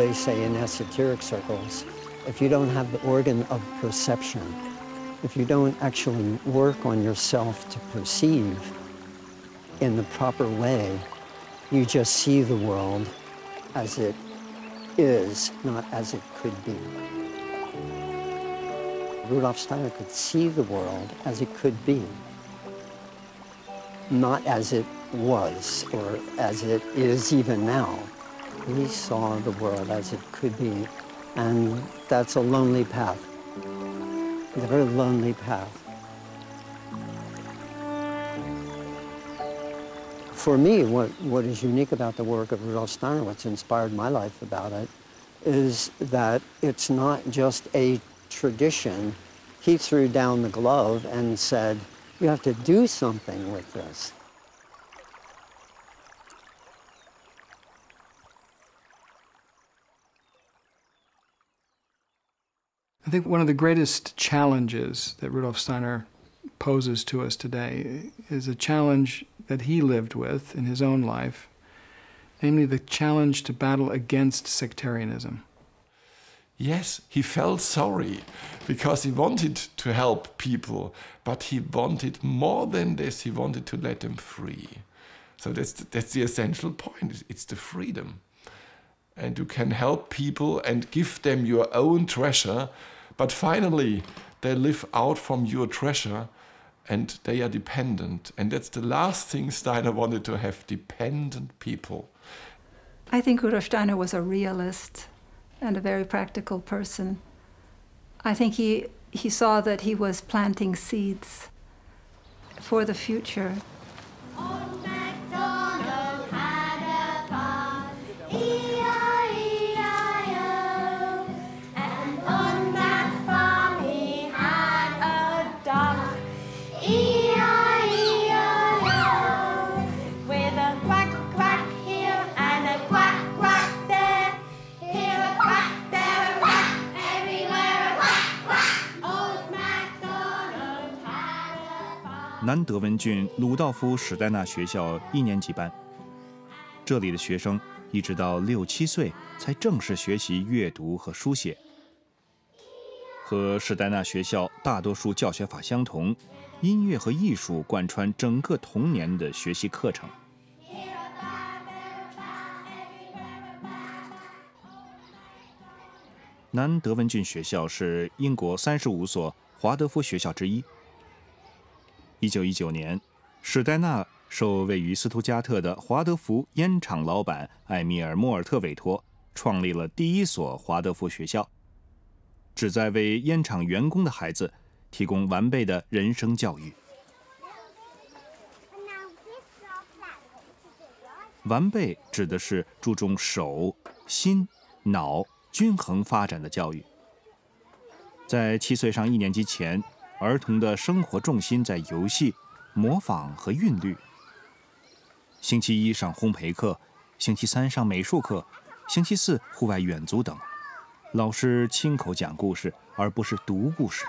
they say in esoteric circles, if you don't have the organ of perception, if you don't actually work on yourself to perceive in the proper way, you just see the world as it is, not as it could be. Rudolf Steiner could see the world as it could be, not as it was or as it is even now. He saw the world as it could be, and that's a lonely path. It's a very lonely path. For me, what is unique about the work of Rudolf Steiner, what's inspired my life about it, is that it's not just a tradition. He threw down the glove and said, you have to do something with this. I think one of the greatest challenges that Rudolf Steiner poses to us today is a challenge that he lived with in his own life, namely the challenge to battle against sectarianism. Yes, he felt sorry because he wanted to help people, but he wanted more than this. He wanted to let them free. So that's the essential point. It's the freedom. And you can help people and give them your own treasure, but finally they live out from your treasure and they are dependent. And that's the last thing Steiner wanted to have, dependent people. I think Rudolf Steiner was a realist and a very practical person. I think he saw that he was planting seeds for the future.南德文郡鲁道夫史代纳学校1年级班，这里的学生一直到6、7岁才正式学习阅读和书写。和史代纳学校大多数教学法相同，音乐和艺术贯穿整个童年的学习课程。南德文郡学校是英国35所华德福学校之一。1919年，史代纳受位于斯图加特的华德福烟厂老板艾米尔·莫尔特委托，创立了第一所华德福学校，旨在为烟厂员工的孩子提供完备的人生教育。完备指的是注重手、心、脑均衡发展的教育。在7岁上1年级前，儿童的生活重心在游戏、模仿和韵律。星期1上烘焙课，星期3上美术课，星期4户外远足等。老师亲口讲故事，而不是读故事。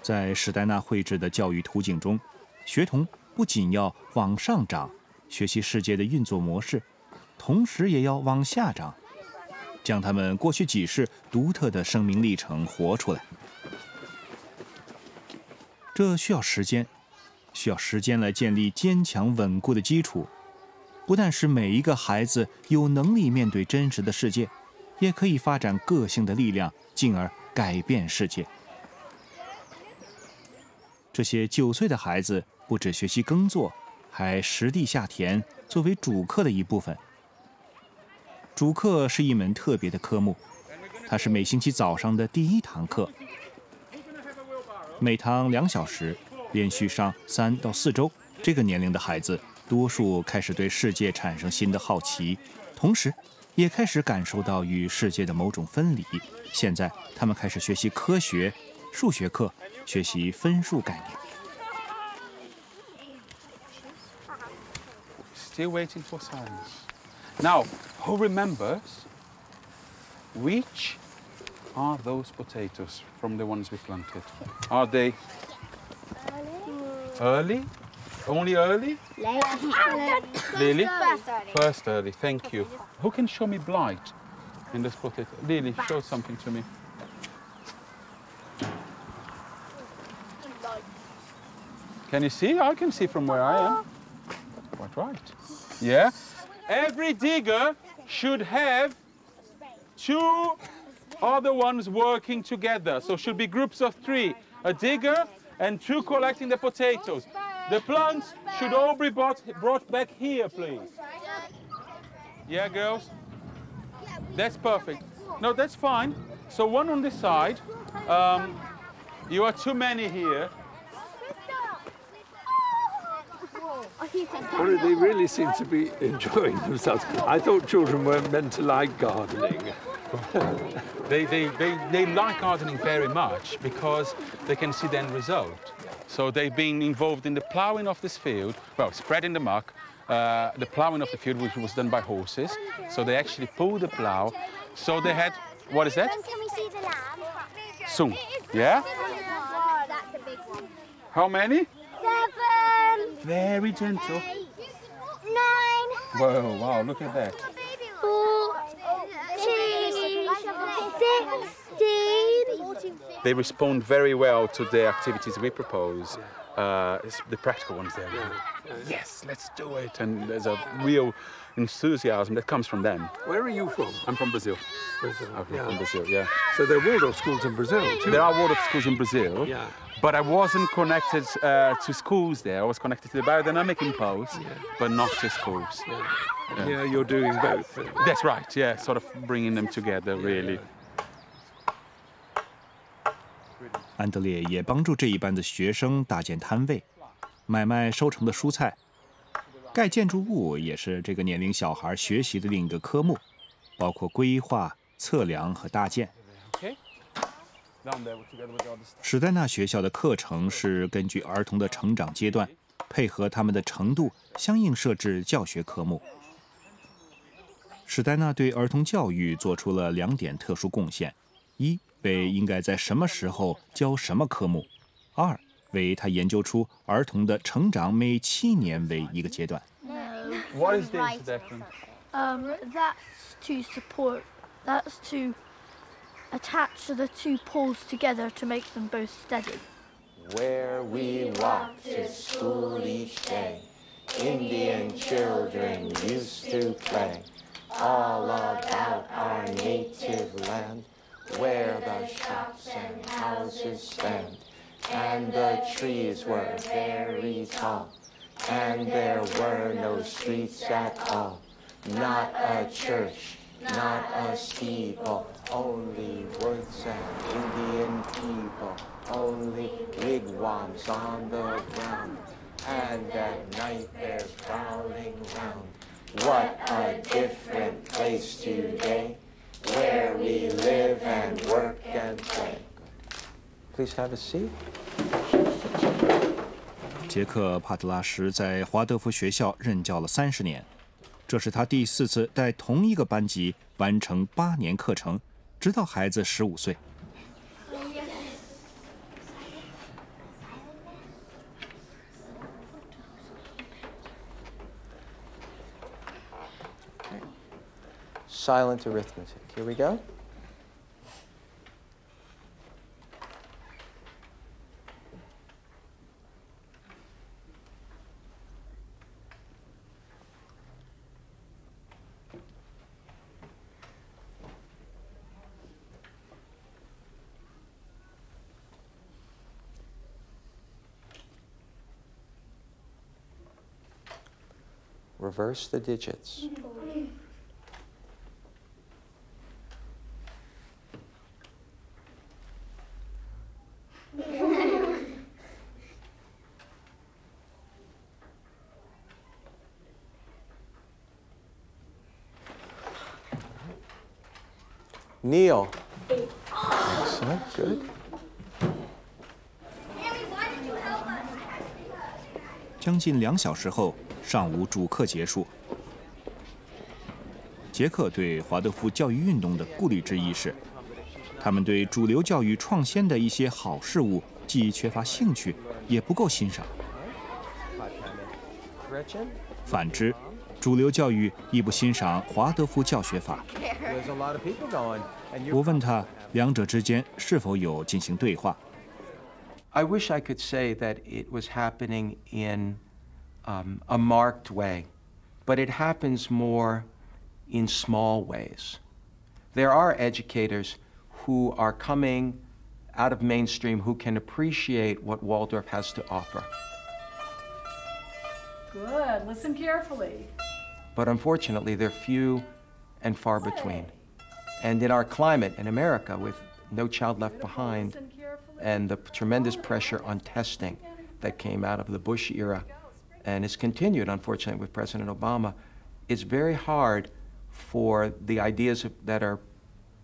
在史代纳绘制的教育图景中，学童不仅要往上长，学习世界的运作模式，同时也要往下长，将他们过去几世独特的生命历程活出来。这需要时间，需要时间来建立坚强稳固的基础，不但使每一个孩子有能力面对真实的世界，也可以发展个性的力量，进而改变世界。这些9岁的孩子不只学习耕作，还实地下田，作为主课的一部分。主课是一门特别的科目，它是每星期早上的第1堂课，每堂2小时，连续上3到4周。这个年龄的孩子，多数开始对世界产生新的好奇，同时也开始感受到与世界的某种分离。现在，他们开始学习科学、数学课，学习分数概念。Still waiting for silence. Now, who remembers which are those potatoes from the ones we planted? Are they early Only early? Lily? First early. First early, thank you. Who can show me blight in this potato? Lily, show something to me. Can you see? I can see from where I am. Quite right. Yeah? Every digger should have 2 other ones working together. So should be groups of 3. A digger and 2 collecting the potatoes. The plants should all be brought back here, please. Yeah, girls? That's perfect. No, that's fine. So 1 on this side. You are too many here. Well, they really seem to be enjoying themselves. I thought children weren't meant to like gardening. They like gardening very much because they can see the end result. So they've been involved in the ploughing of this field, well, spreading the muck, the ploughing of the field, which was done by horses. So they actually pulled the plough. So they had, what is that? Can we see the lamb? Soon, yeah? Oh, that's a big one. How many? 7. Very gentle. 9. Whoa, wow, look at that. 16. They respond very well to the activities we propose. It's the practical ones there. Yes, let's do it. And there's a real enthusiasm that comes from them. Where are you from? I'm from Brazil. Brazil. I'm from Brazil, yeah. So there are Waldorf schools in Brazil too. There are Waldorf schools in Brazil, Yeah. but I wasn't connected to schools there. I was connected to the biodynamic impulse, but not to schools. Yeah, you're doing both. That's right, yeah, sort of bringing them together, really. 安德烈也帮助这一班的学生搭建摊位，买卖收成的蔬菜。盖建筑物也是这个年龄小孩学习的另一个科目，包括规划、测量和搭建。史代纳学校的课程是根据儿童的成长阶段，配合他们的程度，相应设置教学科目。史代纳对儿童教育做出了2点特殊贡献：一，为应该在什么时候教什么科目；二，为他研究出儿童的成长每7年为一个阶段。What is this, Declan? That's to support. That's to attach the 2 poles together to make them both steady. Where we walk to school each day, Indian children used to play, all about our native land, where the shops and houses stand, and the trees were very tall, and there were no streets at all, not a church, not a steeple, only woods and Indian people, only wigwams on the ground, and at night they're prowling round. What a different place today, where we live and work and play. Please have a seat. 杰克·帕特拉什在华德福学校任教了30年，这是他第4次带同一个班级完成8年课程，直到孩子15岁。Silent arithmetic. Here we go. Reverse the digits. Kneel. Excellent, good. 将近2小时后，上午主课结束。杰克对华德福教育运动的顾虑之一是，他们对主流教育创新的一些好事物既缺乏兴趣，也不够欣赏。反之，主流教育亦不欣赏华德福教学法。我问他，两者之间是否有进行对话？ I wish I could say that it was happening in a marked way, but it happens more in small ways. There are educators who are coming out of mainstream who can appreciate what Waldorf has to offer. Good. Listen carefully. But unfortunately, they're few and far between. And in our climate in America, with No Child Left Behind, and the tremendous pressure on testing that came out of the Bush era and is continued, unfortunately, with President Obama, it's very hard for the ideas that are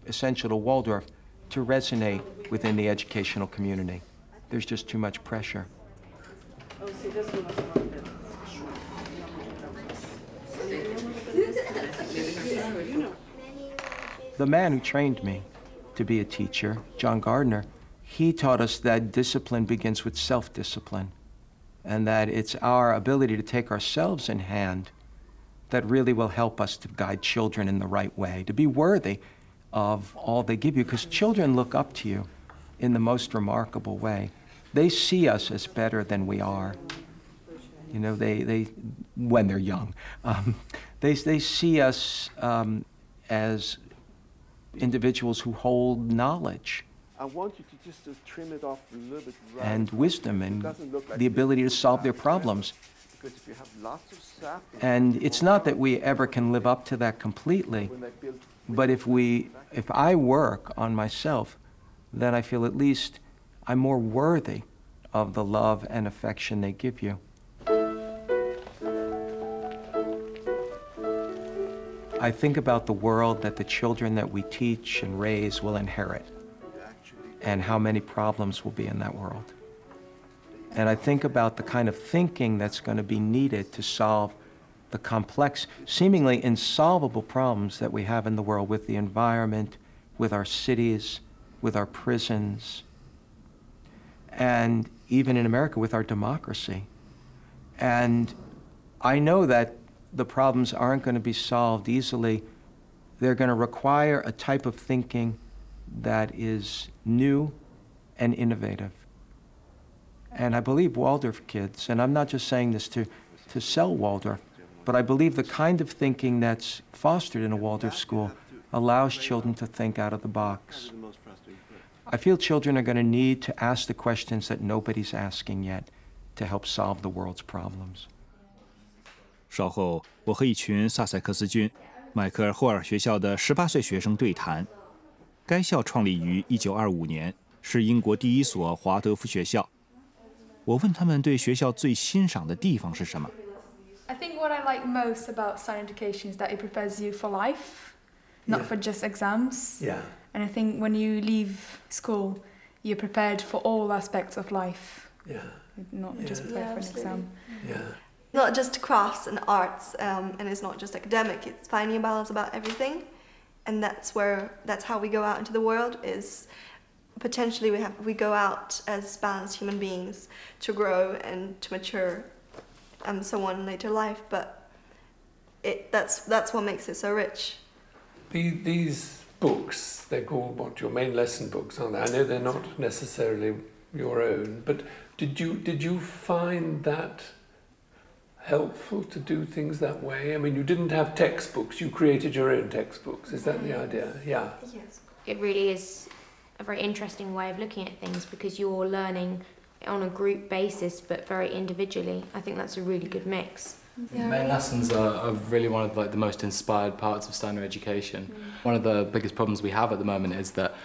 essential to Waldorf to resonate within the educational community. There's just too much pressure. The man who trained me to be a teacher, John Gardner, he taught us that discipline begins with self-discipline, and that it's our ability to take ourselves in hand that really will help us to guide children in the right way, to be worthy of all they give you, because children look up to you in the most remarkable way. They see us as better than we are. You know, they when they're young, they see us as individuals who hold knowledge. I want you to just trim it off a little bit and wisdom and the ability to solve their problems. Because if you have lots of sap, and it's not that we ever can live up to that completely, but if I work on myself, then I feel at least I'm more worthy of the love and affection they give you. I think about the world that the children that we teach and raise will inherit, and how many problems will be in that world. And I think about the kind of thinking that's going to be needed to solve the complex, seemingly insolvable problems that we have in the world with the environment, with our cities, with our prisons, and even in America with our democracy. And I know that the problems aren't going to be solved easily. They're going to require a type of thinking that is new and innovative. And I believe Waldorf kids, and I'm not just saying this to sell Waldorf, but I believe the kind of thinking that's fostered in a Waldorf school allows children to think out of the box. I feel children are going to need to ask the questions that nobody's asking yet to help solve the world's problems. 稍后，我和一群萨塞克斯军迈克尔霍尔学校的18岁学生对谈。该校创立于1925年，是英国第一所华德福学校。我问他们对学校最欣赏的地方是什么。I think what I like most about Steiner education is that it prepares you for life, not for just exams. Yeah. And I think when you leave school, you're prepared for all aspects of life. Yeah. Not just prepared for an exam. Yeah. Not just crafts and arts, and it's not just academic. It's finding a balance about everything, and that's how we go out into the world. Is potentially we go out as balanced human beings to grow and to mature, and so on in later life. But that's what makes it so rich. These books, they're called what, your main lesson books, aren't they? I know they're not necessarily your own, but did you find that helpful to do things that way? I mean, you didn't have textbooks, you created your own textbooks. Is that the idea? Yeah. Yes. It really is a very interesting way of looking at things because you're learning on a group basis but very individually. I think that's a really good mix. Yeah. Main lessons are really one of the most inspired parts of Steiner education. One of the biggest problems we have at the moment is that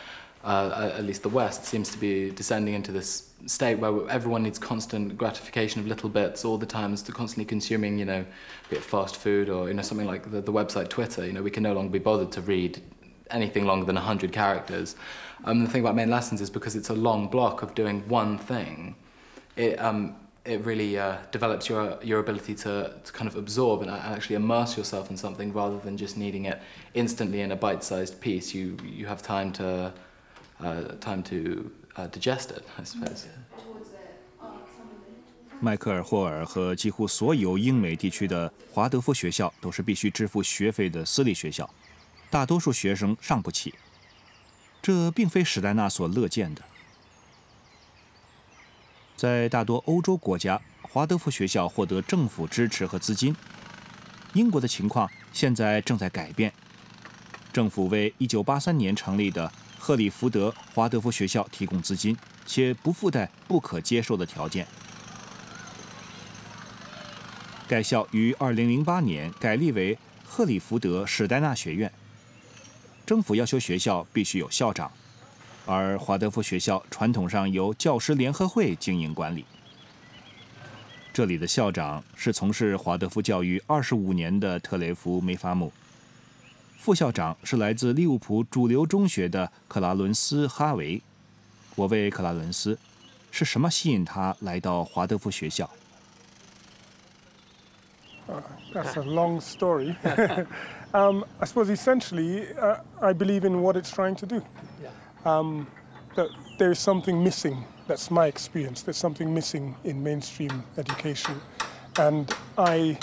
at least the West seems to be descending into this state where everyone needs constant gratification of little bits all the time, is constantly consuming, be it fast food or something like the website Twitter. We can no longer be bothered to read anything longer than 100 characters. The thing about main lessons is because it's a long block of doing one thing, it really develops your ability to kind of absorb and actually immerse yourself in something rather than just needing it instantly in a bite-sized piece. You have time to digest it, I suppose. 迈克尔霍尔和几乎所有英美地区的华德福学校都是必须支付学费的私立学校，大多数学生上不起。这并非史代纳所乐见的。在大多欧洲国家，华德福学校获得政府支持和资金。英国的情况现在正在改变，政府为1983年成立的赫里福德华德福学校提供资金，且不附带不可接受的条件。该校于2008年改立为赫里福德史代纳学院。政府要求学校必须有校长，而华德福学校传统上由教师联合会经营管理。这里的校长是从事华德福教育25年的特雷弗·梅法姆，副校长是来自利物浦主流中学的克拉伦斯·哈维。我问克拉伦斯，是什么吸引他来到华德福学校？ That's a long story. I suppose essentially, I believe in what it's trying to do. That there's something missing. That's my experience. There's something missing in mainstream education, and I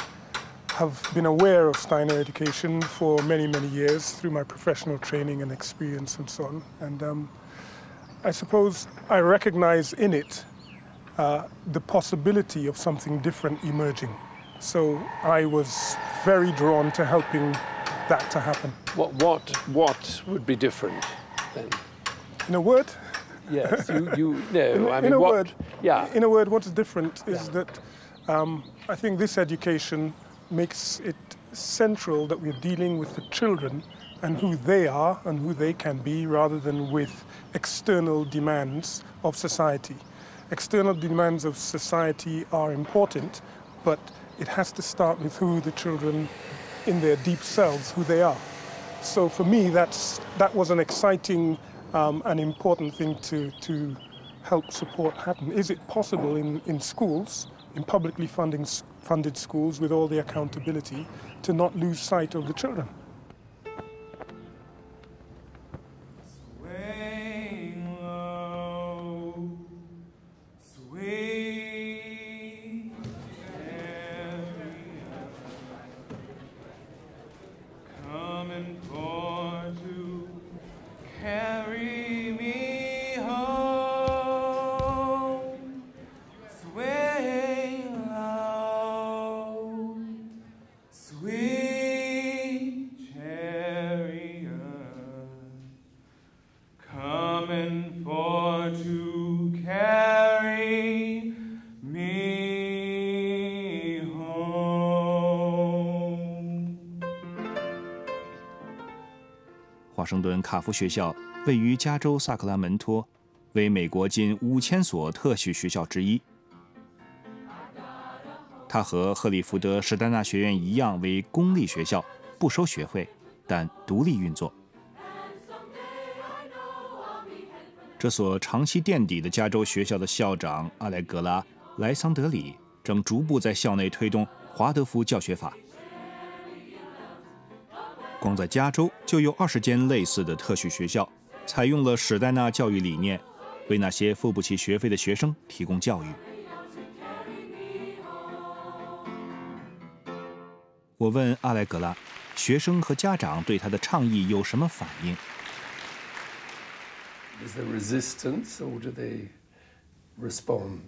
have been aware of Steiner education for many, many years through my professional training and experience and so on. And I suppose I recognize in it the possibility of something different emerging. So I was very drawn to helping that to happen. What would be different then? In a word? Yes, you know. I mean, in a what, word, yeah. In a word, what's different is that I think this education makes it central that we're dealing with the children and who they are and who they can be, rather than with external demands of society. External demands of society are important, but it has to start with who the children in their deep selves, who they are. So for me, that was an exciting and important thing to help support happen. Is it possible in schools, in publicly funded schools with all the accountability, to not lose sight of the children?华盛顿卡夫学校位于加州萨克拉门托，为美国近5000所特许学校之一。它和赫里福德史丹纳学院一样为公立学校，不收学费，但独立运作。这所长期垫底的加州学校的校长阿莱格拉·莱桑德里正逐步在校内推动华德福教学法。光在加州就有20间类似的特许学校，采用了史代纳教育理念，为那些付不起学费的学生提供教育。我问阿莱格拉，学生和家长对他的倡议有什么反应？ Is there resistance, or do they respond?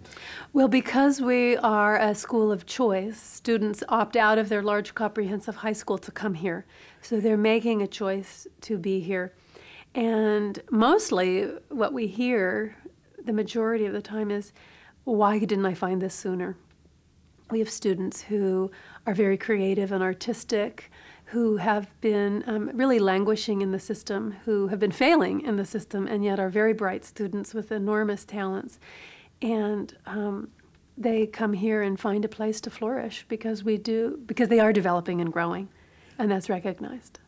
Well, because we are a school of choice, students opt out of their large comprehensive high school to come here. So they're making a choice to be here. And mostly what we hear, the majority of the time, is, why didn't I find this sooner? We have students who are very creative and artistic, who have been really languishing in the system, who have been failing in the system, and yet are very bright students with enormous talents. And they come here and find a place to flourish because they are developing and growing, and that's recognized.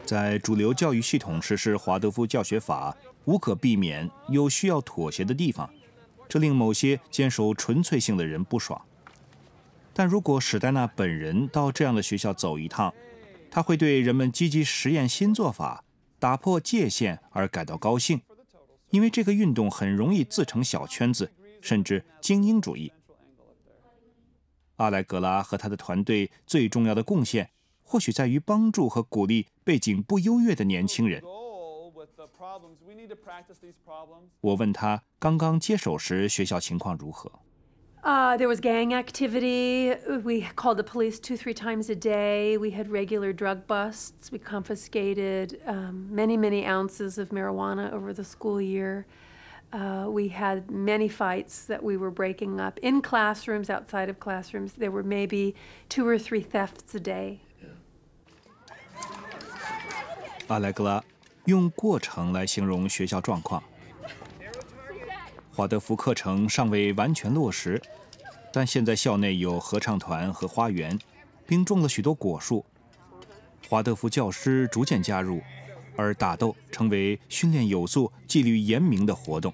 在主流教育系统实施华德福教学法，无可避免有需要妥协的地方，这令某些坚守纯粹性的人不爽。但如果史代纳本人到这样的学校走一趟，他会对人们积极实验新做法、打破界限而感到高兴，因为这个运动很容易自成小圈子，甚至精英主义。阿莱格拉和他的团队最重要的贡献，或许在于帮助和鼓励背景不优越的年轻人。我问他刚刚接手时学校情况如何。There was gang activity. We called the police 2-3 times a day. We had regular drug busts. We confiscated many ounces of marijuana over the school year. We had many fights that we were breaking up in classrooms, outside of classrooms. There were maybe 2 or 3 thefts a day. 阿莱格拉用过程来形容学校状况。华德福课程尚未完全落实，但现在校内有合唱团和花园，并种了许多果树。华德福教师逐渐加入，而打斗成为训练有素、纪律严明的活动。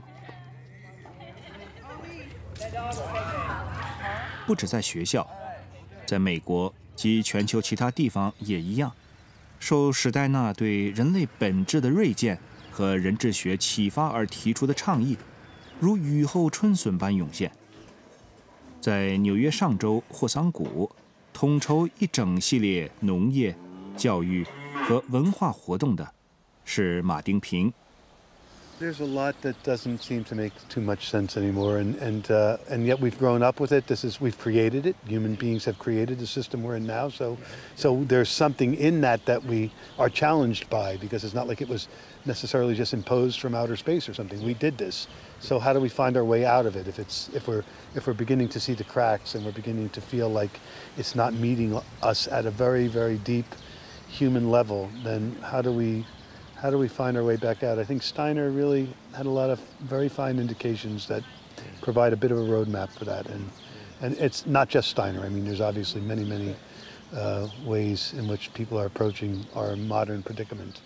不止在学校，在美国及全球其他地方也一样，受史代纳对人类本质的锐见和人智学启发而提出的倡议，如雨后春笋般涌现。在纽约上州霍桑谷，统筹一整系列农业、教育和文化活动的是马丁平。There's a lot that doesn't seem to make too much sense anymore, and yet we've grown up with it. We've created it. Human beings have created the system we're in now. So there's something in that we are challenged by, because it's not like it was necessarily just imposed from outer space or something. We did this. So how do we find our way out of it? If we're beginning to see the cracks and we're beginning to feel like it's not meeting us at a very, very deep human level, then how do we find our way back out? I think Steiner really had a lot of very fine indications that provide a bit of a roadmap for that. And it's not just Steiner. I mean, there's obviously many ways in which people are approaching our modern predicament.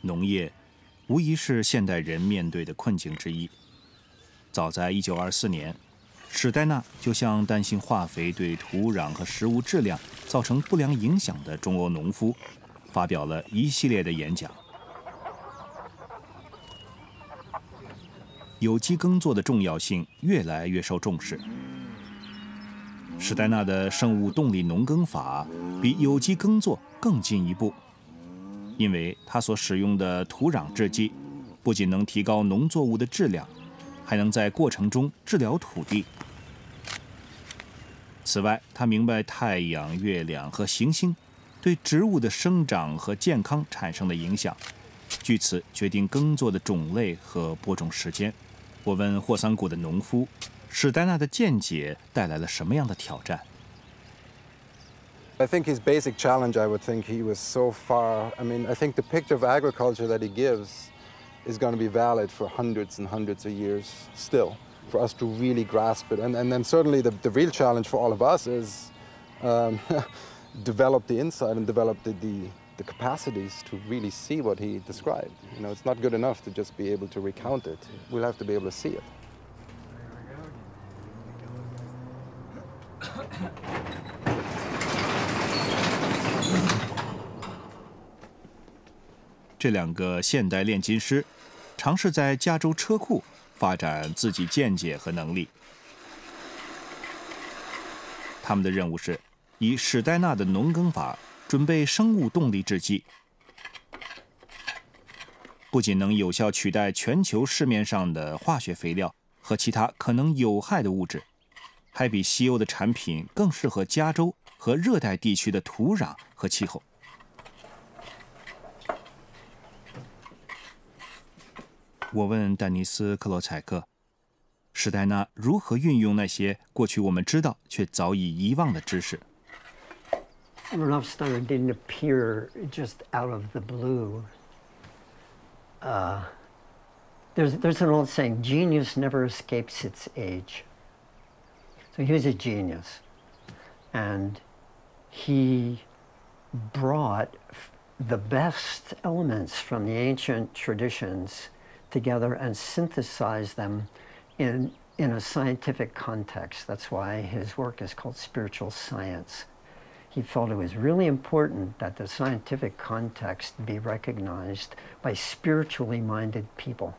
农业无疑是现代人面对的困境之一。早在1924年，史代纳就向担心化肥对土壤和食物质量造成不良影响的中欧农夫发表了一系列的演讲。有机耕作的重要性越来越受重视。史代纳的生物动力农耕法比有机耕作更进一步，因为它所使用的土壤制剂不仅能提高农作物的质量，还能在过程中治疗土地。此外，他明白太阳、月亮和行星对植物的生长和健康产生的影响，据此决定耕作的种类和播种时间。我问霍桑谷的农夫，史代纳的见解带来了什么样的挑战？ I think his basic challenge, I would think he was so far, I mean, I think the picture of agriculture that he gives is going to be valid for hundreds and hundreds of years still, for us to really grasp it. And then certainly the real challenge for all of us is develop the insight and develop the capacities to really see what he described. You know, it's not good enough to just be able to recount it. We'll have to be able to see it. 这两个现代炼金师尝试在加州车库发展自己见解和能力。他们的任务是以史代纳的农耕法准备生物动力制剂，不仅能有效取代全球市面上的化学肥料和其他可能有害的物质，还比西欧的产品更适合加州和热带地区的土壤和气候。 我问丹尼斯·克罗采克，史代纳如何运用那些过去我们知道却早已遗忘的知识。 Rudolf Steiner didn't appear just out of the blue. There's an old saying, genius never escapes its age. So he was a genius. And he brought the best elements from the ancient traditions together and synthesize them in a scientific context. That's why his work is called spiritual science. he felt it was really important that the scientific context be recognized by spiritually minded people.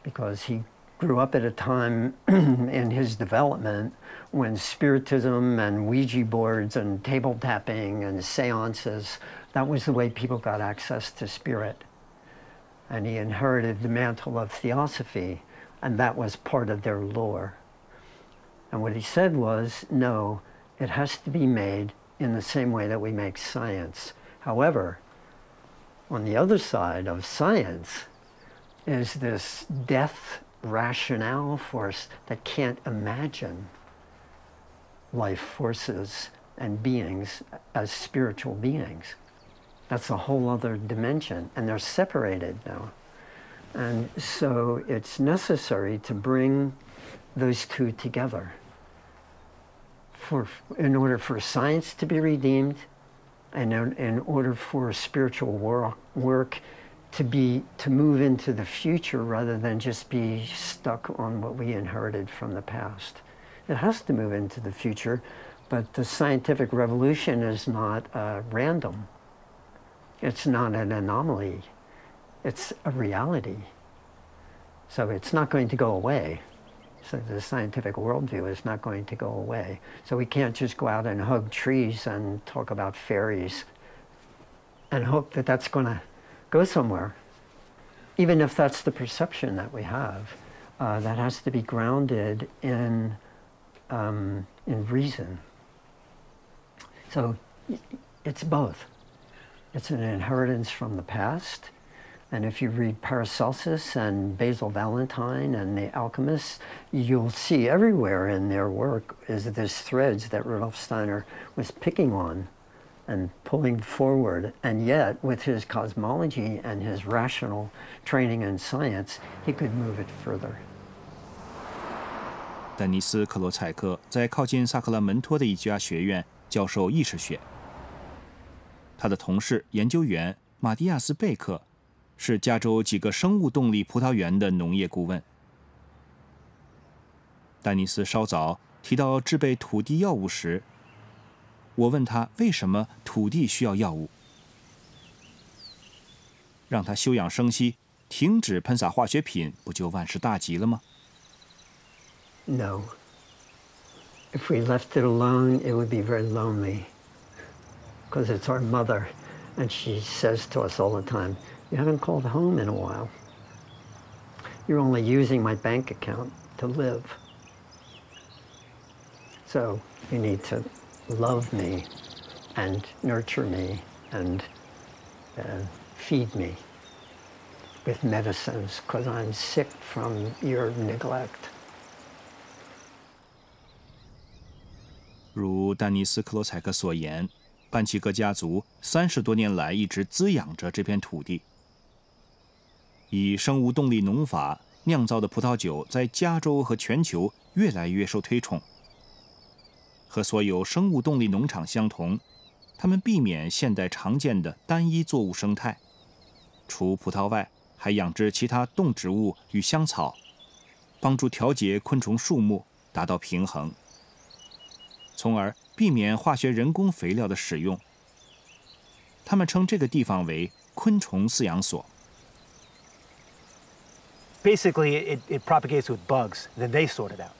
Because he grew up at a time in his development when spiritism and Ouija boards and table tapping and seances, that was the way people got access to spirit. And he inherited the mantle of theosophy, and that was part of their lore. And what he said was, no, it has to be made in the same way that we make science. However, on the other side of science is this death rationale force that can't imagine life forces and beings as spiritual beings. That's a whole other dimension, and they're separated now. And so it's necessary to bring those two together in order for science to be redeemed and in order for spiritual work to move into the future rather than just be stuck on what we inherited from the past. It has to move into the future, but the scientific revolution is not random. It's not an anomaly. It's a reality. So it's not going to go away. So the scientific worldview is not going to go away. So we can't just go out and hug trees and talk about fairies and hope that that's going to go somewhere. Even if that's the perception that we have, that has to be grounded in reason. So it's both. It's an inheritance from the past. And if you read Paracelsus and Basil Valentine and the alchemists, you'll see everywhere in their work is this threads that Rudolf Steiner was picking on and pulling forward. And yet, with his cosmology and his rational training in science, he could move it further. 丹尼斯·克罗采克在靠近萨克拉门托的一家学院教授意识学。他的同事研究员马蒂亚斯·贝克是加州几个生物动力葡萄园的农业顾问。丹尼斯稍早提到制备土地药物时，我问他为什么土地需要药物，让他休养生息，停止喷洒化学品，不就万事大吉了吗 ？No. If we left it alone, it would be very lonely. Because it's our mother, and she says to us all the time, "You haven't called home in a while. You're only using my bank account to live. So you need to love me and nurture me and feed me with medicines because I'm sick from your neglect." 如丹尼斯·克罗采克所言，班奇格家族30多年来一直滋养着这片土地。以生物动力农法酿造的葡萄酒在加州和全球越来越受推崇。和所有生物动力农场相同，他们避免现代常见的单一作物生态，除葡萄外，还养殖其他动植物与香草，帮助调节昆虫数目，达到平衡，从而避免化学人工肥料的使用。他们称这个地方为昆虫饲养所。Basically, it propagates with bugs, then they sort it out.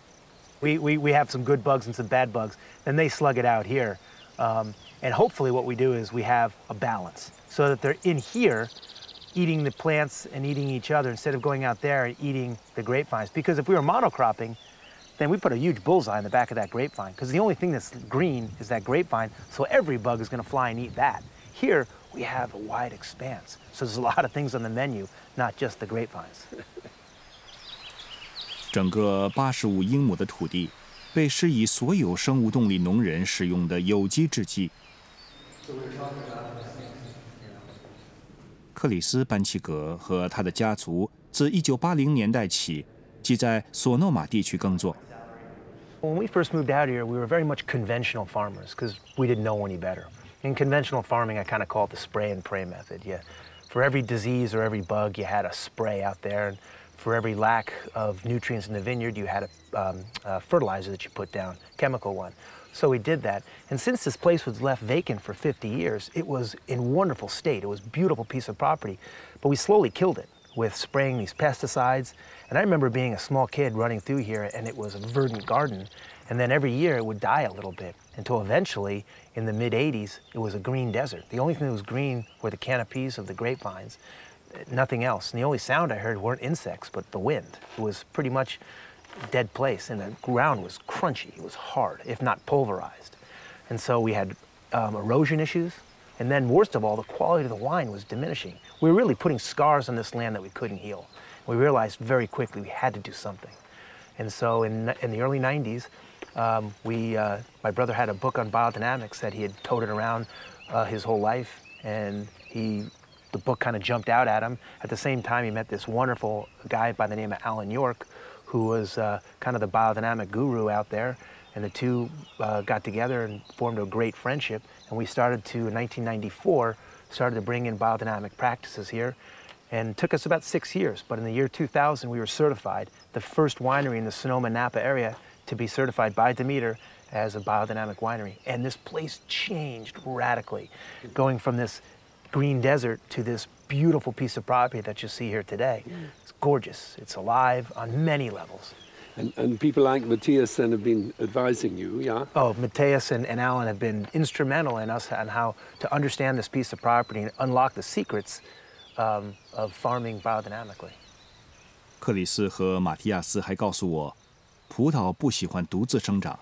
We have some good bugs and some bad bugs, then they slug it out here. And hopefully what we do is we have a balance so that they're in here eating the plants and eating each other instead of going out there and eating the grapevines. Because if we were monocropping, then we put a huge bullseye in the back of that grapevine because the only thing that's green is that grapevine, so every bug is going to fly and eat that. Here, we have a wide expanse, so there's a lot of things on the menu, not just the grapevines. 整个85英亩的土地被施以所有生物动力农人使用的有机制剂。克里斯·班奇格和他的家族自1980年代起即在索诺玛地区耕作。When we first moved out here, we were very much conventional farmers because we didn't know any better. In conventional farming, I kind of call it the spray and pray method. For every disease or every bug, you had a spray out there, and for every lack of nutrients in the vineyard, you had a fertilizer that you put down, chemical one. So we did that. And since this place was left vacant for 50 years, it was in wonderful state. It was a beautiful piece of property. But we slowly killed it with spraying these pesticides. And I remember being a small kid running through here, and it was a verdant garden. And then every year it would die a little bit until eventually, in the mid-'80s, it was a green desert. The only thing that was green were the canopies of the grapevines, nothing else. And the only sound I heard weren't insects, but the wind. It was pretty much a dead place, and the ground was crunchy. It was hard, if not pulverized. And so we had erosion issues. And then, worst of all, the quality of the wine was diminishing. We were really putting scars on this land that we couldn't heal. We realized very quickly we had to do something. And so in the early 90s, my brother had a book on biodynamics that he had toted around his whole life, and the book kind of jumped out at him. At the same time, he met this wonderful guy by the name of Alan York, who was kind of the biodynamic guru out there. And the two got together and formed a great friendship. And we started to, in 1994, started to bring in biodynamic practices here. And it took us about 6 years. But in the year 2000, we were certified, the first winery in the Sonoma-Napa area to be certified by Demeter as a biodynamic winery. And this place changed radically, going from this green desert to this beautiful piece of property that you see here today. It's gorgeous. It's alive on many levels. And people like Matthias then have been advising you, yeah? Oh, Matthias and Alan have been instrumental in us on how to understand this piece of property and unlock the secrets of farming biodynamically. 克里斯和马提亚斯还告诉我，葡萄不喜欢独自生长。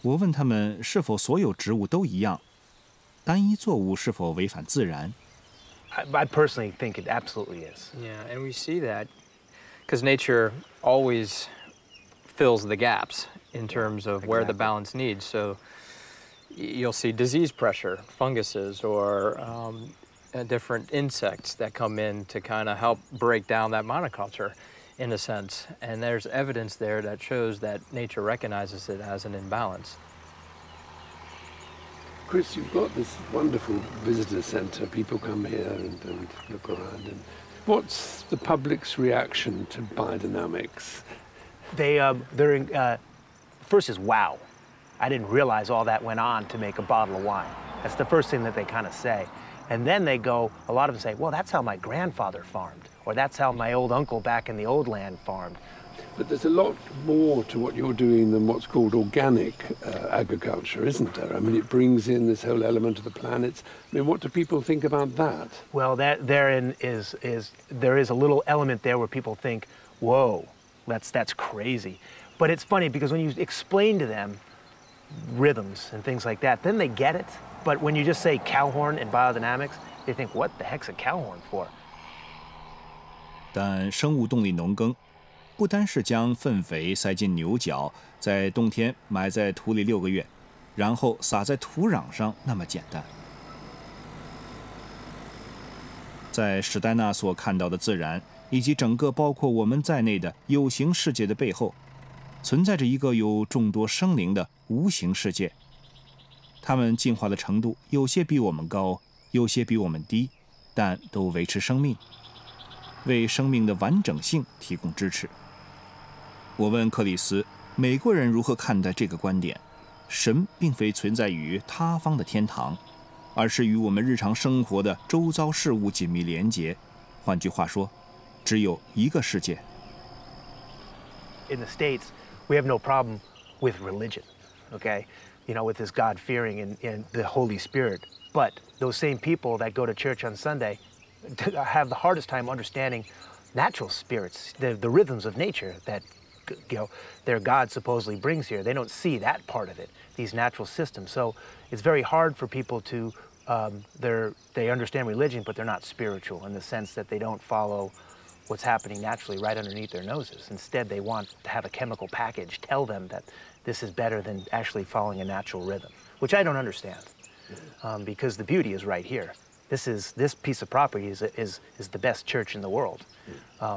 我问他们是否所有植物都一样，单一作物是否违反自然？ I personally think it absolutely is. Yeah, and we see that because nature always fills the gaps in terms of where the balance needs. So you'll see disease pressure, funguses, or different insects that come in to kind of help break down that monoculture in a sense. And there's evidence there that shows that nature recognizes it as an imbalance. Chris, you've got this wonderful visitor centre. People come here and look around. And what's the public's reaction to biodynamics? First is wow. I didn't realize all that went on to make a bottle of wine. That's the first thing that they kind of say. And then they go, a lot of them say, well, that's how my grandfather farmed, or that's how my old uncle back in the old land farmed. But there's a lot more to what you're doing than what's called organic agriculture, isn't there? I mean, it brings in this whole element of the planets. I mean, what do people think about that? Well, there is a little element there where people think, whoa, that's crazy. But it's funny because when you explain to them rhythms and things like that, then they get it. But when you just say cow horn and biodynamics, they think, what the heck's a cow horn for? 但生物动力农耕不单是将粪肥塞进牛角，在冬天埋在土里6个月，然后撒在土壤上那么简单。在史代纳所看到的自然，以及整个包括我们在内的有形世界的背后，存在着一个有众多生灵的无形世界。它们进化的程度有些比我们高，有些比我们低，但都维持生命，为生命的完整性提供支持。我问克里斯，美国人如何看待这个观点？神并非存在于他方的天堂，而是与我们日常生活的周遭事物紧密连结。换句话说，只有一个世界。In the States, we have no problem with religion, okay? You know, with this God-fearing and the Holy Spirit. But those same people that go to church on Sunday have the hardest time understanding natural spirits, the rhythms of nature that, you know, their God supposedly brings here. They don't see that part of it, these natural systems. So it's very hard for people to, they understand religion, but they're not spiritual in the sense that they don't follow what's happening naturally right underneath their noses. Instead, they want to have a chemical package tell them that this is better than actually following a natural rhythm, which I don't understand, because the beauty is right here. This piece of property is the best church in the world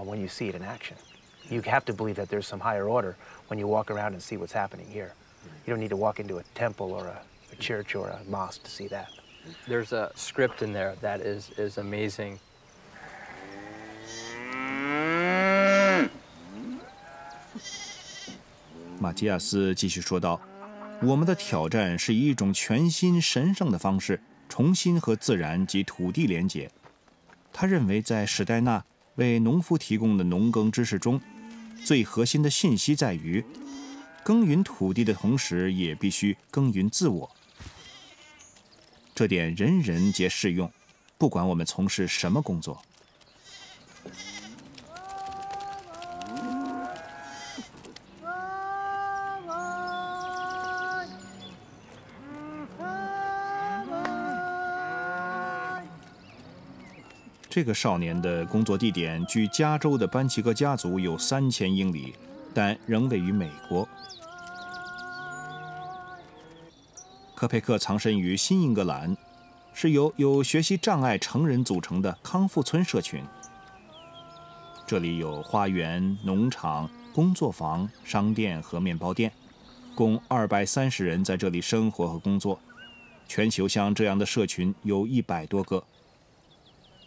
when you see it in action. You have to believe that there's some higher order when you walk around and see what's happening here. You don't need to walk into a temple or a church or a mosque to see that. There's a script in there that is amazing. 马基亚斯继续说道：“我们的挑战是以一种全新神圣的方式，重新和自然及土地连结。”他认为，在史代纳为农夫提供的农耕知识中，最核心的信息在于，耕耘土地的同时，也必须耕耘自我。这点人人皆适用，不管我们从事什么工作。这个少年的工作地点距加州的班奇格家族有3000英里，但仍位于美国。科佩克藏身于新英格兰，是由有学习障碍成人组成的康复村社群。这里有花园、农场、工作坊、商店和面包店，共230人在这里生活和工作。全球像这样的社群有100多个。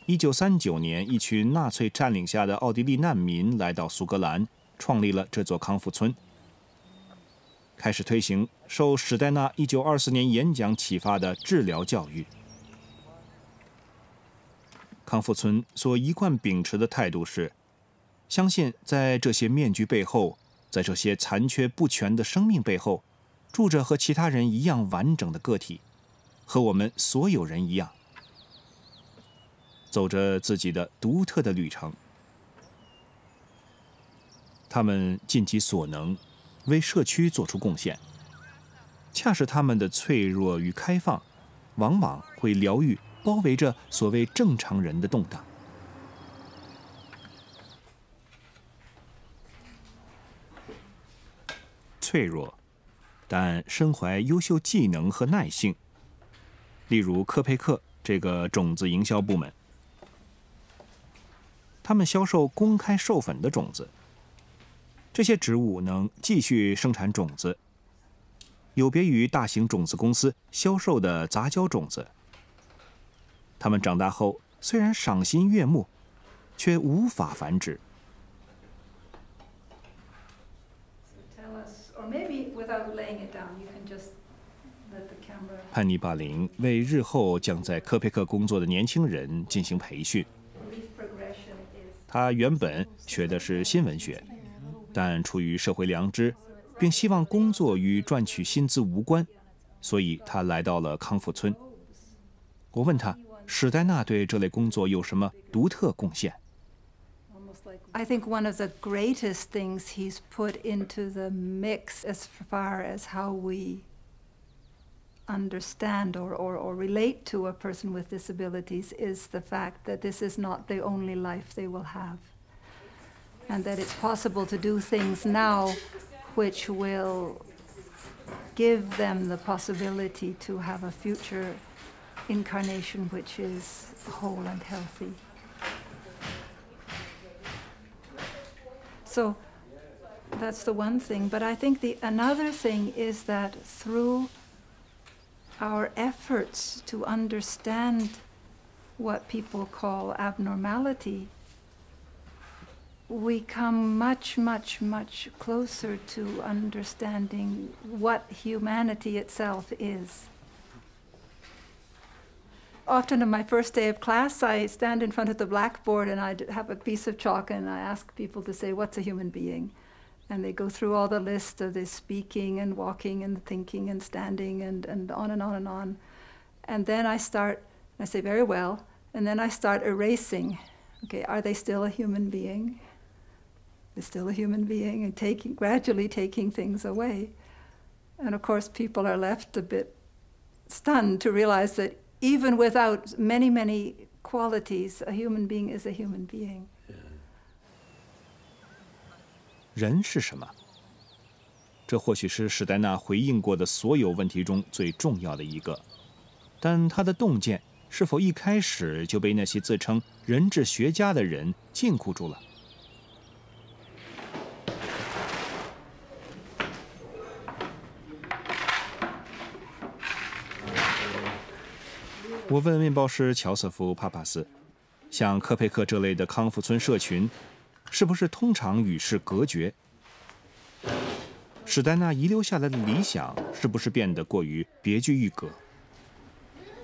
1939年，一群纳粹占领下的奥地利难民来到苏格兰，创立了这座康复村，开始推行受史代纳1924年演讲启发的治疗教育。康复村所一贯秉持的态度是，相信在这些面具背后，在这些残缺不全的生命背后，住着和其他人一样完整的个体，和我们所有人一样，走着自己的独特的旅程。他们尽其所能，为社区做出贡献。恰是他们的脆弱与开放，往往会疗愈包围着所谓正常人的动荡。脆弱，但身怀优秀技能和耐性。例如科佩克这个种子营销部门，他们销售公开授粉的种子，这些植物能继续生产种子，有别于大型种子公司销售的杂交种子。它们长大后虽然赏心悦目，却无法繁殖。潘妮·巴林为日后将在科佩克工作的年轻人进行培训。他原本学的是新闻学，但出于社会良知，并希望工作与赚取薪资无关，所以他来到了康复村。我问他，史代纳对这类工作有什么独特贡献？ I think one of the greatest things he's put into the mix as far as how we understand or relate to a person with disabilities is the fact that this is not the only life they will have, and that it's possible to do things now which will give them the possibility to have a future incarnation which is whole and healthy. So that's the one thing. But I think another thing is that through our efforts to understand what people call abnormality, we come much, much, much closer to understanding what humanity itself is. Often on my first day of class, I stand in front of the blackboard and I have a piece of chalk and I ask people to say, what's a human being? And they go through all the list of this speaking and walking and thinking and standing and on and on and on. And then I say, very well, and then I start erasing. Okay, are they still a human being? They're still a human being, and gradually taking things away. And of course, people are left a bit stunned to realize that even without many, many qualities, a human being is a human being. 人是什么？这或许是史代纳回应过的所有问题中最重要的一个，但他的洞见是否一开始就被那些自称人质学家的人禁锢住了？我问面包师乔瑟夫·帕帕斯，像科佩克这类的康复村社群，是不是通常与世隔绝？史黛纳遗留下来的理想是不是变得过于别具一格？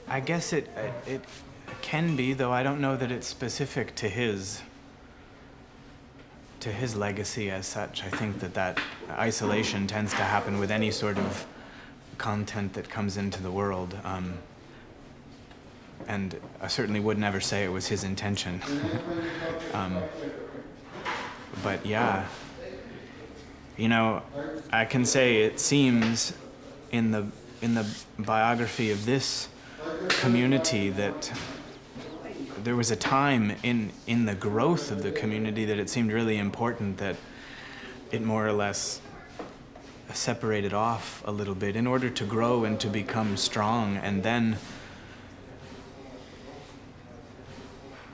I guess it can be, though I don't know that it's specific to his legacy as such. I think that isolation tends to happen with any sort of content that comes into the world. And I certainly would never say it was his intention. But yeah, you know, I can say it seems in the biography of this community that there was a time in the growth of the community that it seemed really important that it more or less separated off a little bit in order to grow and to become strong, and then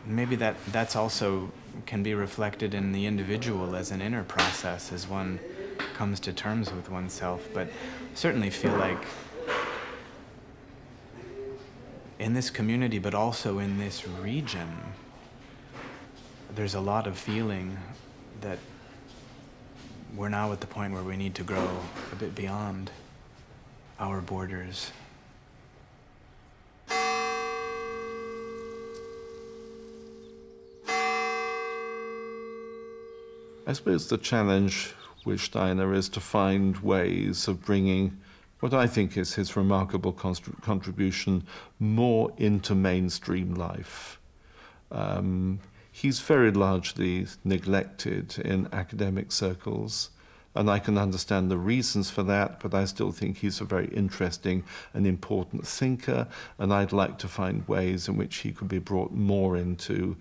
maybe that's also can be reflected in the individual as an inner process as one comes to terms with oneself. But I certainly feel like in this community, but also in this region, there's a lot of feeling that we're now at the point where we need to grow a bit beyond our borders. I suppose the challenge with Steiner is to find ways of bringing what I think is his remarkable contribution more into mainstream life. He's very largely neglected in academic circles, and I can understand the reasons for that, but I still think he's a very interesting and important thinker, and I'd like to find ways in which he could be brought more into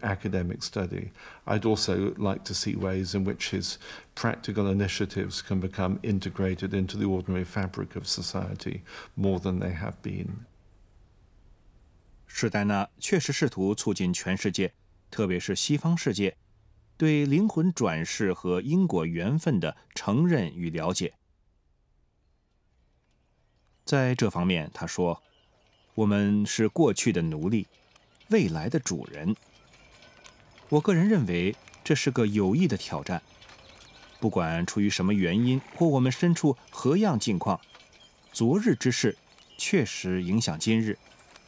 academic study. I'd also like to see ways in which his practical initiatives can become integrated into the ordinary fabric of society more than they have been. 史黛纳确实试图促进全世界，特别是西方世界，对灵魂转世和因果缘分的承认与了解。在这方面，他说：“我们是过去的奴隶，未来的主人。”我个人认为这是个有益的挑战。不管出于什么原因，或我们身处何样境况，昨日之事确实影响今日，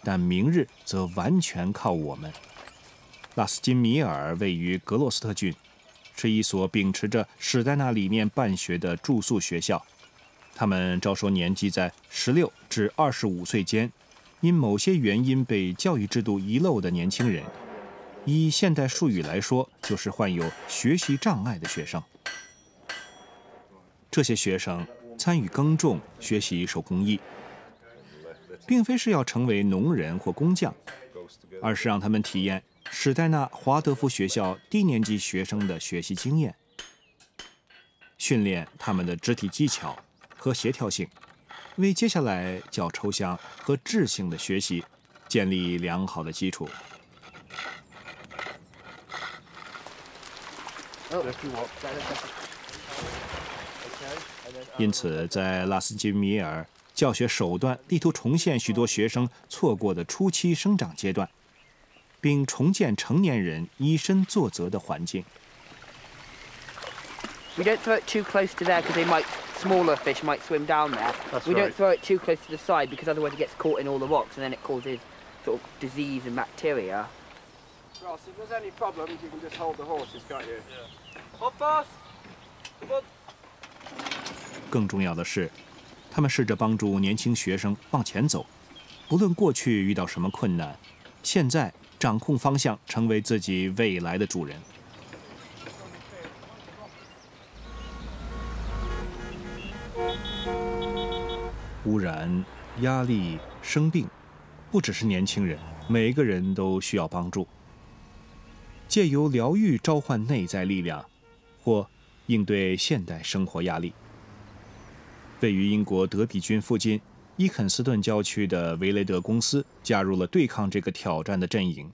但明日则完全靠我们。拉斯金米尔位于格洛斯特郡，是一所秉持着史黛纳理念办学的住宿学校。他们招收年纪在16至25岁间，因某些原因被教育制度遗漏的年轻人。以现代术语来说，就是患有学习障碍的学生。这些学生参与耕种、学习手工艺，并非是要成为农人或工匠，而是让他们体验史黛纳华德福学校低年级学生的学习经验，训练他们的肢体技巧和协调性，为接下来较抽象和质性的学习建立良好的基础。因此，在拉斯金米尔，教学手段力图重现许多学生错过的初期生长阶段，并重建成年人以身作则的环境。We don't throw it too close to there because smaller fish might swim down there. We don't throw it too close to the side because otherwise it gets caught in all the rocks and then it causes sort of disease and bacteria. Ross, if there's any problems, you can just hold the horses, can't you? Yeah. Hold fast. Come on. 更重要的是，他们试着帮助年轻学生往前走，不论过去遇到什么困难，现在掌控方向，成为自己未来的主人。污染、压力、生病，不只是年轻人，每个人都需要帮助。借由疗愈召唤内在力量，或应对现代生活压力。位于英国德比郡附近伊肯斯顿郊区的维雷德公司加入了对抗这个挑战的阵营。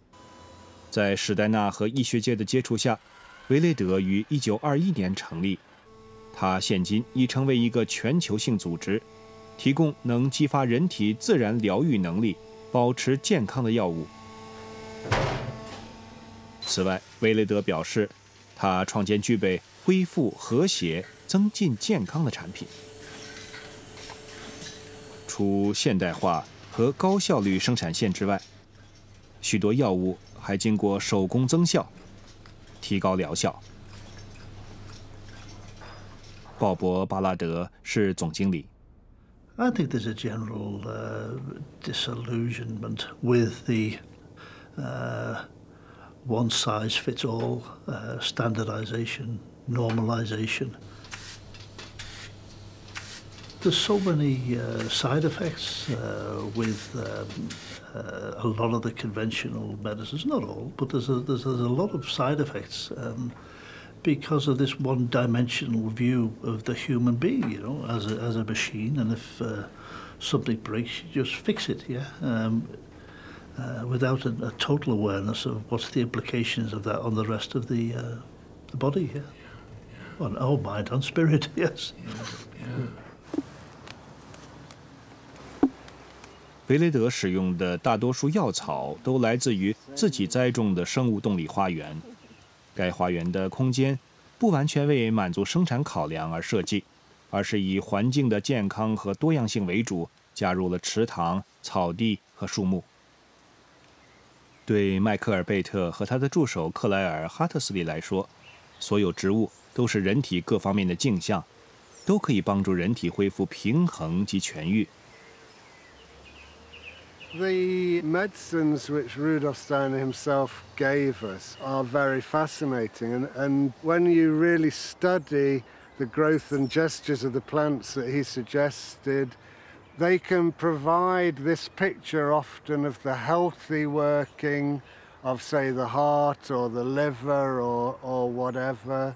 在史黛纳和医学界的接触下，维雷德于1921年成立。它现今已成为一个全球性组织，提供能激发人体自然疗愈能力、保持健康的药物。此外，维雷德表示，他创建具备恢复、和谐、增进健康的产品。除现代化和高效率生产线之外，许多药物还经过手工增效，提高疗效。鲍勃·巴拉德是总经理。I think there's a general disillusionment with the one-size-fits-all standardization, normalization. There's so many side effects with a lot of the conventional medicines. Not all, but there's a lot of side effects because of this one-dimensional view of the human being, you know, as a machine. And if something breaks, you just fix it, yeah. Without a total awareness of what's the implications of that on the rest of the body, yeah. On our mind, on spirit, yes. 维雷德使用的大多数药草都来自于自己栽种的生物动力花园。该花园的空间不完全为满足生产考量而设计，而是以环境的健康和多样性为主，加入了池塘、草地和树木。对迈克尔·贝特和他的助手克莱尔·哈特斯利来说，所有植物都是人体各方面的镜像，都可以帮助人体恢复平衡及痊愈。The medicines which Rudolf Steiner himself gave us are very fascinating, and when you really study the growth and gestures of the plants that he suggested, they can provide this picture often of the healthy working of, say, the heart or the liver or whatever,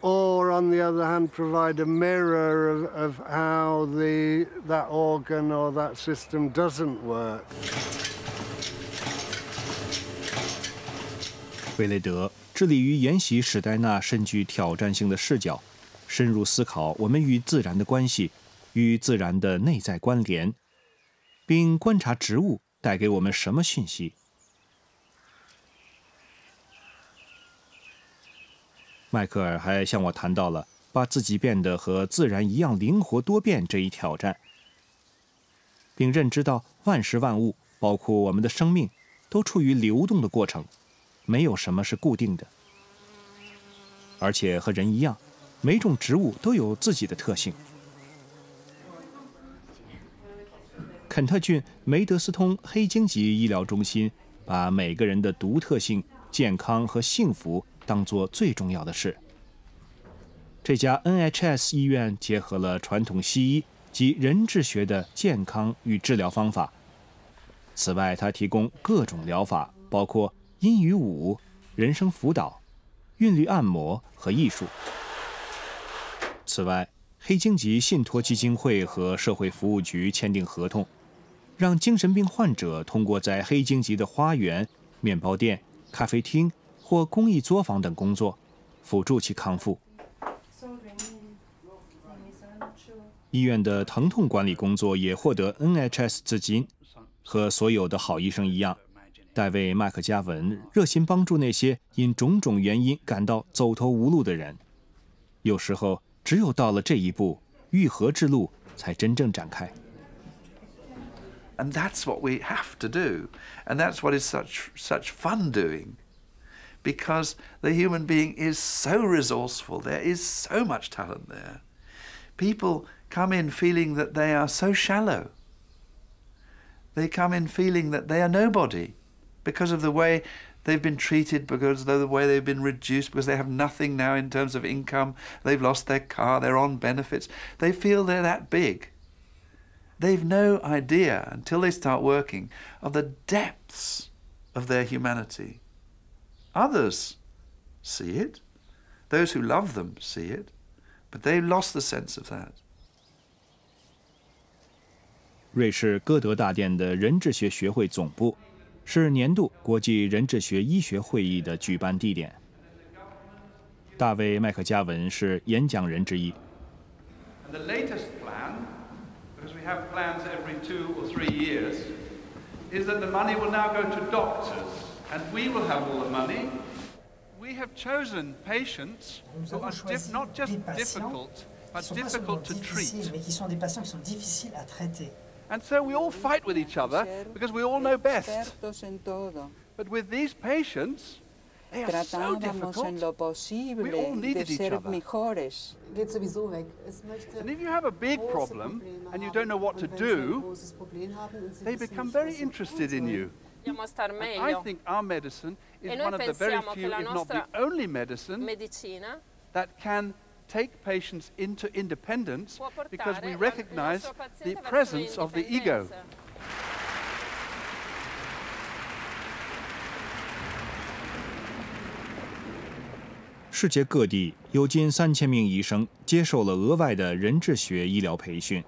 or on the other hand provide a mirror of how that organ or that system doesn't work. 维雷德致力于研习史代纳深具挑战性的视角，深入思考我们与自然的关系，与自然的内在关联，并观察植物带给我们什么讯息。迈克尔还向我谈到了把自己变得和自然一样灵活多变这一挑战，并认知到万事万物，包括我们的生命，都处于流动的过程，没有什么是固定的。而且和人一样，每种植物都有自己的特性。肯特郡梅德斯通黑荆棘医疗中心把每个人的独特性、健康和幸福当作最重要的事。这家 NHS 医院结合了传统西医及人智学的健康与治疗方法。此外，它提供各种疗法，包括音语舞、人生辅导、韵律按摩和艺术。此外，黑荆棘信托基金会和社会服务局签订合同，让精神病患者通过在黑荆棘的花园、面包店、咖啡厅或公益作坊等工作，辅助其康复。医院的疼痛管理工作也获得 NHS 资金。和所有的好医生一样，戴维·麦克加文热心帮助那些因种种原因感到走投无路的人。有时候，只有到了这一步，愈合之路才真正展开。And that's what we have to do, and that's what is such fun doing, because the human being is so resourceful. There is so much talent there. People come in feeling that they are so shallow. They come in feeling that they are nobody because of the way they've been treated, because of the way they've been reduced, because they have nothing now in terms of income. They've lost their car, they're on benefits. They feel they're that big. They've no idea, until they start working, of the depths of their humanity. Others see it. Those who love them see it. But they've lost the sense of that. 瑞士歌德大殿的人智学学会总部是年度国际人智学医学会议的举办地点。大卫·麦克加文是演讲人之一。The latest plan, because we have plans every 2 or 3 years, is that the money will now go to doctors, and we will have all the money. We We have chosen patients who are not just difficult, but difficult to treat. And so we all fight with each other because we all know best. But with these patients, they are so difficult. We all needed each other. And if you have a big problem and you don't know what to do, they become very interested in you. And I think our medicine is one of the very few, if not the only medicine, that can take patients into independence because we recognize the presence of the ego. 世界各地有近3000名医生接受了额外的人质学医疗培训。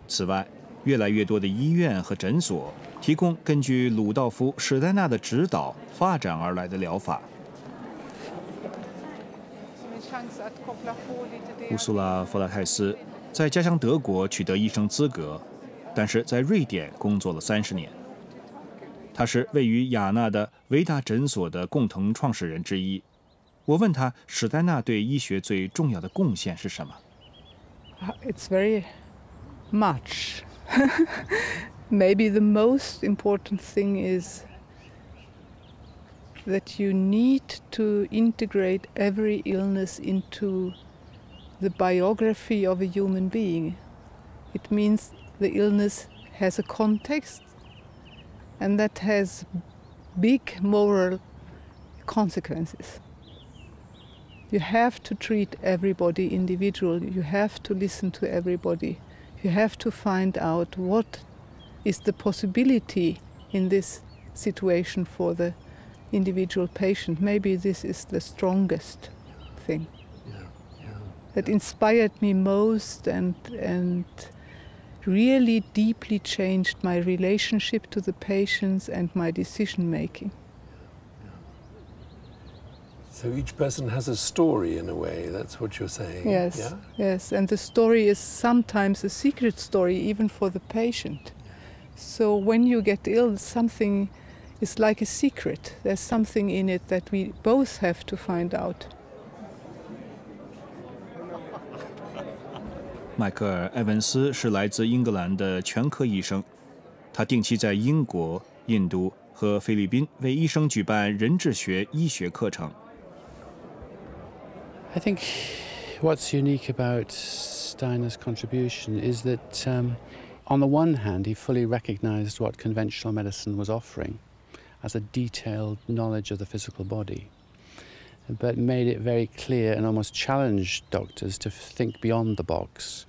此外，越来越多的医院和诊所提供根据鲁道夫·史代纳的指导发展而来的疗法。乌苏拉·弗拉泰斯在家乡德国取得医生资格，但是在瑞典工作了30年。他是位于雅纳的维达诊所的共同创始人之一。我问他，史代纳对医学最重要的贡献是什么 ？It's very much. Maybe the most important thing is that you need to integrate every illness into the biography of a human being. It means the illness has a context and that has big moral consequences. You have to treat everybody individually. You have to listen to everybody. You have to find out what is the possibility in this situation for the individual patient. Maybe this is the strongest thing that inspired me most and really deeply changed my relationship to the patients and my decision making. So each person has a story in a way, that's what you're saying? Yes, yeah? Yes, and the story is sometimes a secret story even for the patient. So when you get ill, something is like a secret. There's something in it that we both have to find out. 迈克尔·埃文斯是来自英格兰的全科医生，他定期在英国、印度和菲律宾为医生举办人质学医学课程。I think what's unique about Steiner's contribution is that, on the one hand, he fully recognized what conventional medicine was offering as a detailed knowledge of the physical body, but made it very clear and almost challenged doctors to think beyond the box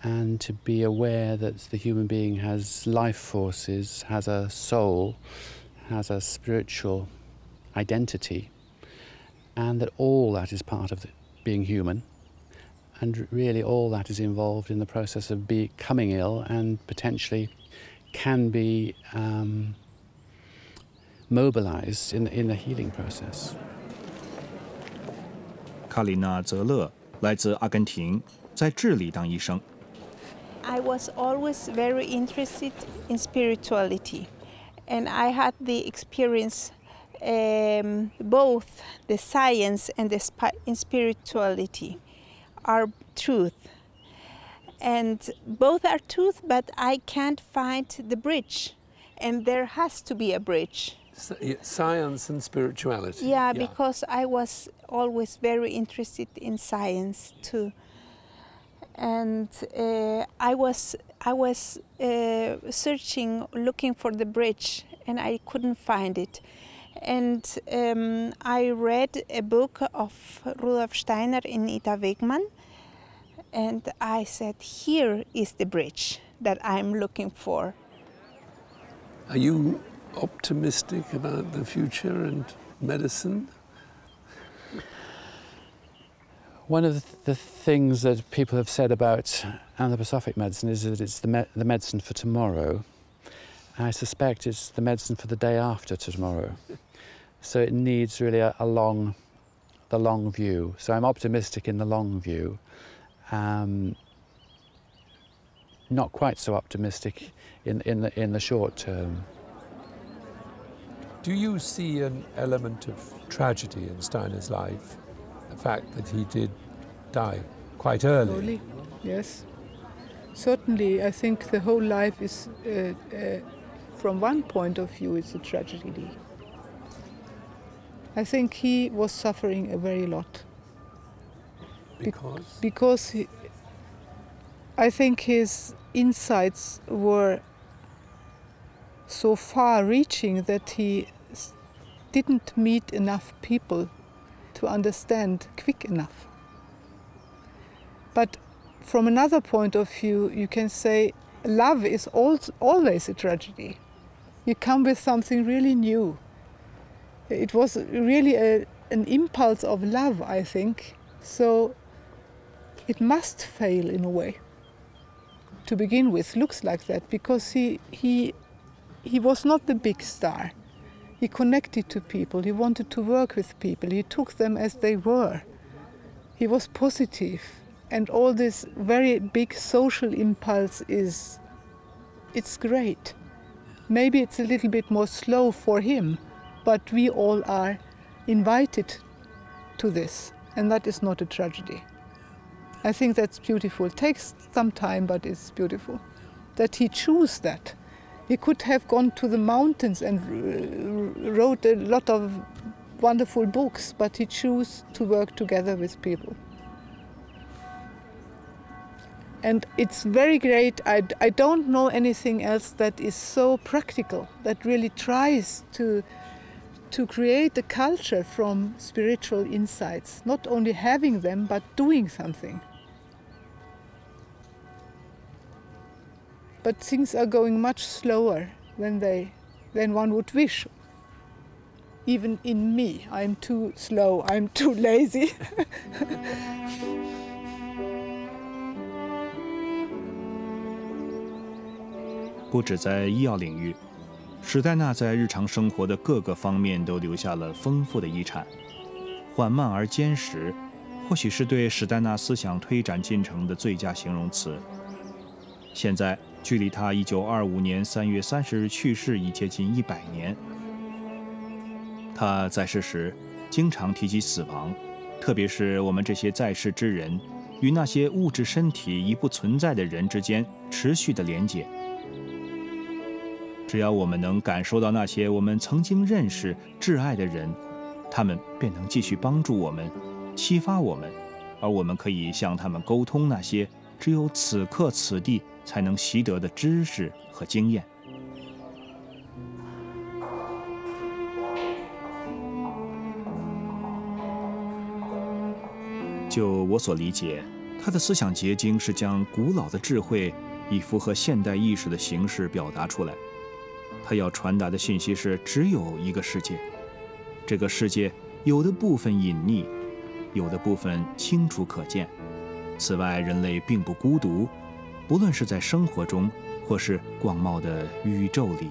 and to be aware that the human being has life forces, has a soul, has a spiritual identity, and that all that is part of being human, and really all that is involved in the process of becoming ill and potentially can be mobilized in the healing process. 卡里娜·泽勒来自阿根廷，在智利当医生。I was always very interested in spirituality, and I had the experience both the science and the spirituality are truth. And both are truth, but I can't find the bridge. And there has to be a bridge. Science and spirituality. Yeah, because I was always very interested in science too. And I was searching, looking for the bridge, and I couldn't find it. And I read a book of Rudolf Steiner in Ita Wegmann, and I said, here is the bridge that I'm looking for. Are you optimistic about the future and medicine? One of the things that people have said about anthroposophic medicine is that it's the medicine for tomorrow. I suspect it's the medicine for the day after tomorrow. So it needs really the long view. So I'm optimistic in the long view. Not quite so optimistic in the short term. Do you see an element of tragedy in Steiner's life? The fact that he did die quite early? Yes. Certainly, I think the whole life is, from one point of view, it's a tragedy. I think he was suffering a very lot. Because? Because I think his insights were so far-reaching that he didn't meet enough people to understand quick enough. But from another point of view, you can say love is always a tragedy. You come with something really new. It was really an impulse of love, I think, so it must fail in a way. To begin with, looks like that, because he was not the big star. He connected to people, he wanted to work with people, he took them as they were. He was positive, and all this very big social impulse it's great. Maybe it's a little bit more slow for him, but we all are invited to this, and that is not a tragedy. I think that's beautiful. It takes some time, but it's beautiful. That he chose that. He could have gone to the mountains and wrote a lot of wonderful books, but he chose to work together with people. And it's very great. I don't know anything else that is so practical, that really tries to create a culture from spiritual insights, not only having them, but doing something. But things are going much slower than one would wish. Even in me, I'm too slow, I'm too lazy. 不止在医药领域，史黛纳在日常生活的各个方面都留下了丰富的遗产。缓慢而坚实，或许是对史黛纳思想推展进程的最佳形容词。现在，距离他1925年3月30日去世已接近100年。他在世时经常提及死亡，特别是我们这些在世之人与那些物质身体已不存在的人之间持续的连结。只要我们能感受到那些我们曾经认识、挚爱的人，他们便能继续帮助我们、启发我们，而我们可以向他们沟通那些只有此刻此地才能习得的知识和经验。就我所理解，他的思想结晶是将古老的智慧以符合现代意识的形式表达出来。他要传达的信息是，只有一个世界，这个世界有的部分隐匿，有的部分清楚可见。此外，人类并不孤独，不论是在生活中，或是广袤的宇宙里。